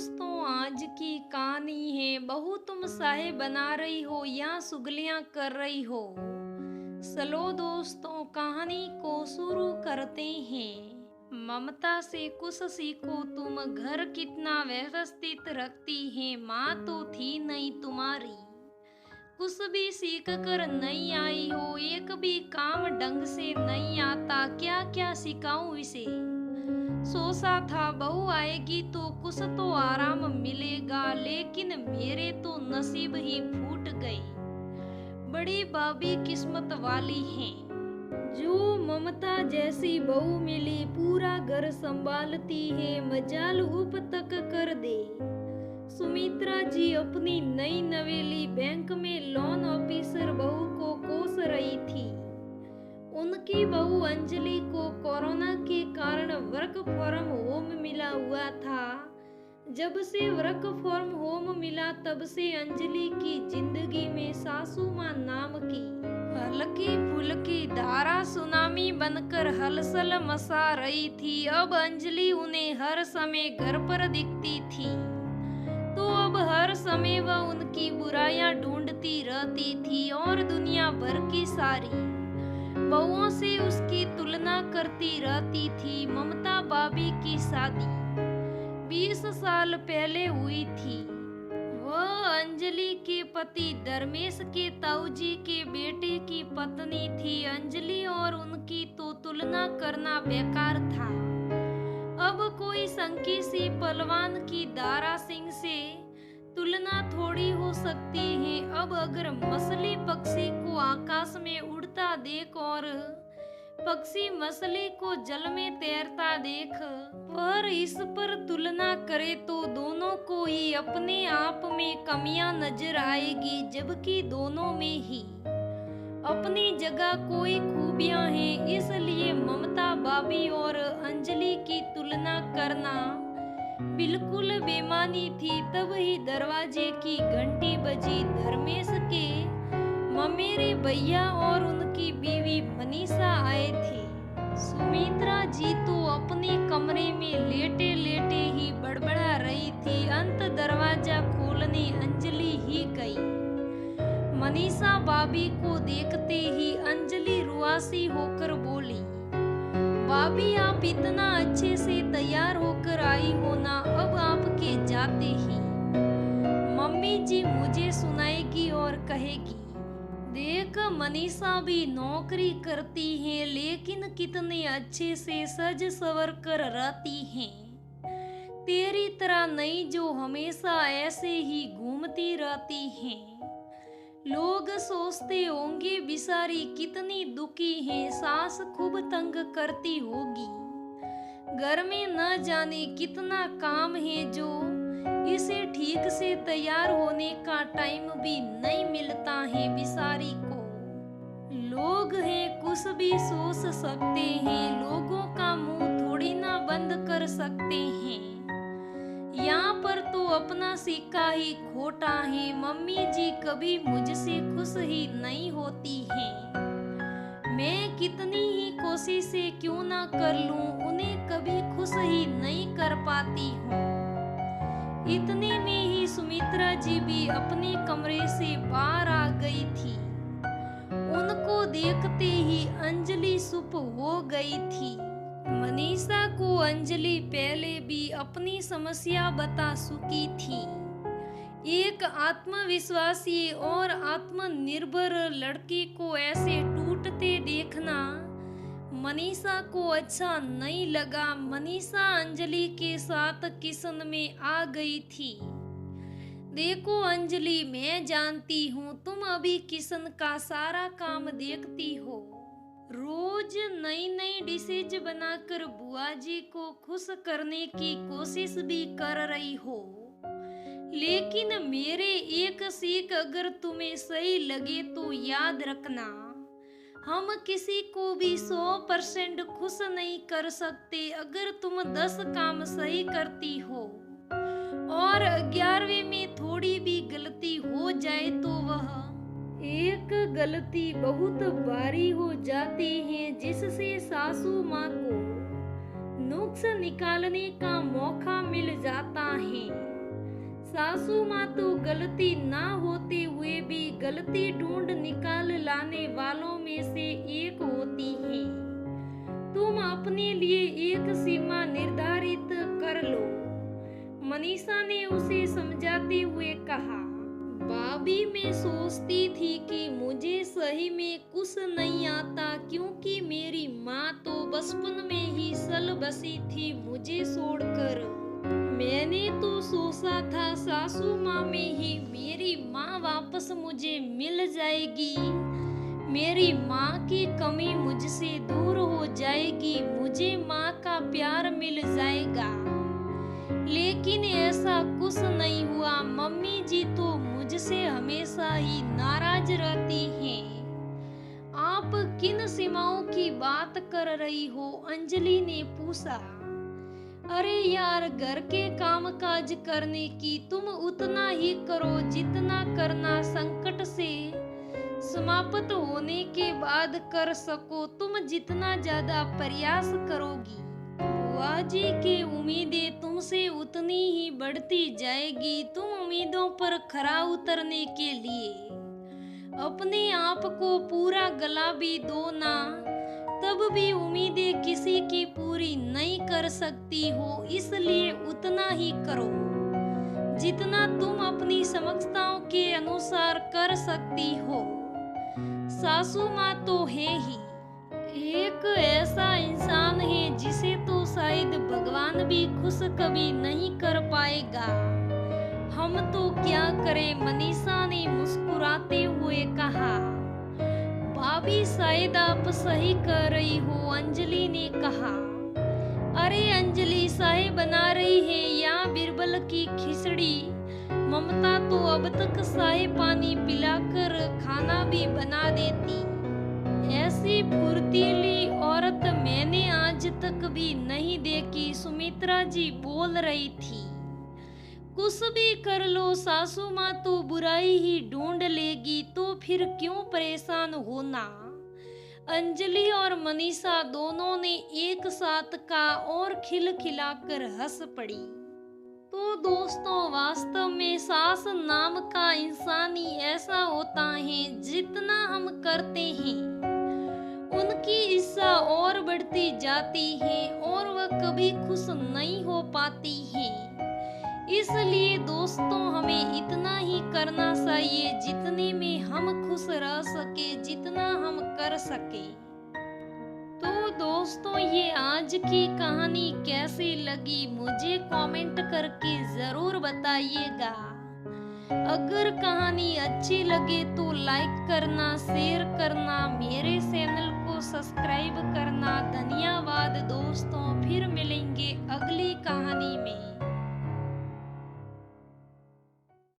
दोस्तों, आज की कहानी है। बहू तुम साहे बना रही हो या सुगलियां कर रही हो। चलो दोस्तों, कहानी को शुरू करते हैं। ममता से कुछ सीखो, तुम घर कितना व्यवस्थित रखती है। माँ तो थी नहीं तुम्हारी, कुछ भी सीख कर नहीं आई हो। एक भी काम ढंग से नहीं आता, क्या क्या सिखाऊं इसे। सोचा था बहू आएगी तो कुछ तो आराम मिलेगा, लेकिन मेरे तो नसीब ही फूट गए। बड़ी भाभी किस्मत वाली हैं, जो ममता जैसी बहू मिली। पूरा घर संभालती है, मजाल उप तक कर दे। सुमित्रा जी अपनी नई नवेली बैंक में लोन ऑफिसर बहू को कोस रही थी। उनकी बहू अंजलि को कोरोना के कारण वर्क फ्रॉम होम मिला हुआ था। जब से वर्क फ्रॉम होम मिला तब से अंजलि की जिंदगी में सासू माँ नाम की हल्की फुल्की धारा सुनामी बनकर हलचल मचा रही थी। अब अंजलि उन्हें हर समय घर पर दिखती थी, तो अब हर समय वह उनकी बुराइयां ढूंढती रहती थी और दुनिया भर की सारी बहुओं से उसकी तुलना करती रहती थी। ममता भाभी की शादी 20 साल पहले हुई थी। वह अंजलि के पति धर्मेश के ताऊजी के बेटे की पत्नी थी। अंजलि और उनकी तो तुलना करना बेकार था। अब कोई संकी सी पहलवान की दारा सिंह से तुलना थोड़ी हो सकती है। अब अगर मछली पक्षी को आकाश में उड़ता देख और पक्षी मछली को जल में तैरता देख, पर इस पर तुलना करे तो दोनों को ही अपने आप में कमियां नजर आएगी, जबकि दोनों में ही अपनी जगह कोई खूबियां हैं। इसलिए ममता भाभी और अंजलि की तुलना करना बिल्कुल बेमानी थी। तब ही दरवाजे की घंटी बजी। धर्मेश के ममेरे भैया और उनकी बीवी मनीषा आए थे। सुमित्रा जी तो अपने कमरे में लेटे लेटे ही बड़बड़ा रही थी। अंत दरवाजा खोलने अंजलि ही गई। मनीषा भाभी को देखते ही अंजलि रुआसी होकर बोली, भाभी आप इतना अच्छे से तैयार होकर आई हो ना, अब आपके जाते ही मम्मी जी मुझे सुनाएगी और कहेगी, देख मनीषा भी नौकरी करती है, लेकिन कितने अच्छे से सज सवर कर रहती हैं। तेरी तरह नहीं जो हमेशा ऐसे ही घूमती रहती हैं। लोग सोचते होंगे बिचारी कितनी दुखी है, सास खूब तंग करती होगी। घर में न जाने कितना काम है जो इसे ठीक से तैयार होने का टाइम भी नहीं मिलता है बिचारी को। लोग हैं, कुछ भी सोच सकते हैं, लोगों का मुंह थोड़ी ना बंद कर सकते हैं। यहाँ पर तो अपना सिक्का ही खोटा है। मम्मी जी कभी मुझसे खुश ही नहीं होती हैं। मैं कितनी ही कोशिशें क्यों ना कर लूं, उन्हें कभी खुश ही नहीं कर पाती हूँ। इतने में ही सुमित्रा जी भी अपने कमरे से बाहर आ गई थी। उनको देखते ही अंजलि चुप हो गई थी। मनीषा को अंजलि पहले भी अपनी समस्या बता चुकी थी। एक आत्मविश्वासी और आत्मनिर्भर लड़की को ऐसे टूटते देखना मनीषा को अच्छा नहीं लगा। मनीषा अंजलि के साथ किचन में आ गई थी। देखो अंजलि, मैं जानती हूँ तुम अभी किचन का सारा काम देखती हो, रोज नई नई डिशेज बनाकर बुआ जी को खुश करने की कोशिश भी कर रही हो, लेकिन मेरे एक सीख अगर तुम्हें सही लगे तो याद रखना, हम किसी को भी 100% खुश नहीं कर सकते। अगर तुम 10 काम सही करती हो और 11वें में थोड़ी भी गलती हो जाए तो वह एक गलती बहुत भारी हो जाती है, जिससे सासू माँ को नुक्स निकालने का मौका मिल जाता है। सासू माँ तो गलती ना होते हुए भी गलती ढूंढ निकाल लाने वालों में से एक होती है। तुम अपने लिए एक सीमा निर्धारित कर लो, मनीषा ने उसे समझाते हुए कहा। भाभी, मैं सोचती थी कि मुझे सही में कुछ नहीं आता, क्योंकि मेरी माँ तो बचपन में ही चल बसी थी मुझे छोड़कर। मैंने तो सोचा था सासू माँ में ही मेरी माँ वापस मुझे मिल जाएगी, मेरी माँ की कमी मुझसे दूर हो जाएगी, मुझे माँ का प्यार मिल जाएगा। लेकिन ऐसा कुछ नहीं हुआ। मम्मी जी तो मुझसे हमेशा ही नाराज रहती हैं। आप किन सीमाओं की बात कर रही हो? अंजलि ने पूछा। अरे यार, घर के काम काज करने की तुम उतना ही करो जितना करना संकट से समाप्त होने के बाद कर सको। तुम जितना ज्यादा प्रयास करोगी, बुआ जी की उम्मीदें तुमसे उतनी ही बढ़ती जाएगी। तुम उम्मीदों पर खरा उतरने के लिए अपने आप को पूरा गला भी दो ना, तब भी उम्मीदें किसी की पूरी नहीं कर सकती हो। इसलिए उतना ही करो जितना तुम अपनी समक्षताओं के अनुसार कर सकती हो। सासू माँ तो है ही एक ऐसा इंसान है जिसे तो शायद भगवान भी खुश कभी नहीं कर पाएगा। हम तो क्या करें? मनीषा ने मुस्कुराते हुए कहा। भाभी, शायद आप सही कह रही हो, अंजलि ने कहा। अरे अंजलि, चाय बना रही है या बिरबल की खिचड़ी? ममता तो अब तक चाय पानी पिलाकर खाना भी बना देती। ऐसी फुर्तीली औरत मैंने आज तक भी नहीं देखी, सुमित्रा जी बोल रही थी। कुछ भी कर लो, सासू माँ तो बुराई ही ढूंढ लेगी, तो फिर क्यों परेशान होना? अंजलि और मनीषा दोनों ने एक साथ का और खिलखिलाकर हंस पड़ी। तो दोस्तों, वास्तव में सास नाम का इंसान ही ऐसा होता है, जितना हम करते हैं उनकी इच्छा और बढ़ती जाती है और वह कभी खुश नहीं हो पाती है। इसलिए दोस्तों, हमें इतना ही करना चाहिए जितने में हम खुश रह सके, जितना हम कर सके। तो दोस्तों, ये आज की कहानी कैसी लगी मुझे कमेंट करके जरूर बताइएगा। अगर कहानी अच्छी लगे तो लाइक करना, शेयर करना, मेरे चैनल को सब्सक्राइब करना। धन्यवाद दोस्तों।